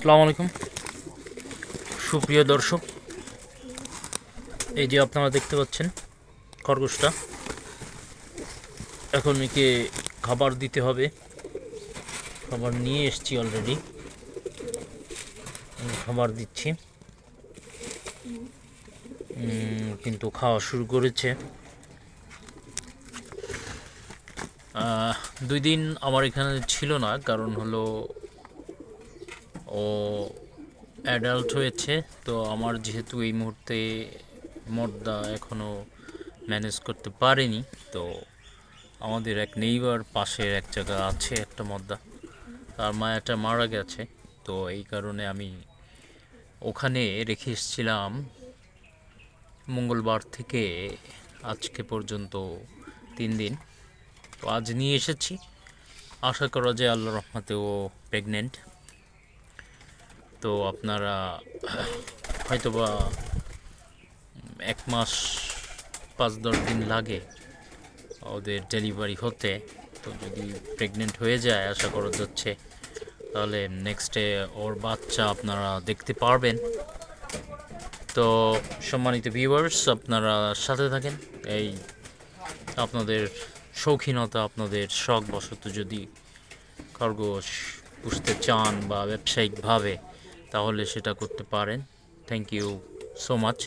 আসসালামু আলাইকুম সুপ্রিয় দর্শক, এই যে আপনারা দেখতে পাচ্ছেন খরগোশটা। এখন একে খাবার দিতে হবে। খাবার নিয়ে এসেছি অলরেডি, খাবার দিচ্ছি। কিন্তু খাওয়া শুরু করেছে। 2 দিন আমার এখানে ছিল না, কারণ হলো ও অ্যাডাল্ট হয়েছে। তো আমার যেহেতু এই মুহূর্তে মর্দা এখনও ম্যানেজ করতে পারেনি, তো আমাদের এক নেইবার পাশের এক জায়গা আছে একটা মদ্দা, তার মায়াটা মারা গেছে। তো এই কারণে আমি ওখানে রেখে এসেছিলাম মঙ্গলবার থেকে আজকে পর্যন্ত 3 দিন। তো আজ নিয়ে এসেছি, আশা করা যায় আল্লাহর রহমতে ও প্রেগনেন্ট। তো আপনারা হয়তোবা 1 মাস 5-10 দিন লাগে ওদের ডেলিভারি হতে। তো যদি প্রেগনেন্ট হয়ে যায়, আশা করা যাচ্ছে, তাহলে নেক্সটে ওর বাচ্চা আপনারা দেখতে পারবেন। তো সম্মানিত ভিউয়ার্স, আপনারা সাথে থাকেন। এই আপনাদের শৌখিনতা, আপনাদের শখবশত যদি খরগোশ পুষতে চান বা ব্যবসায়িকভাবে, তাহলে সেটা করতে পারেন। Thank you so much.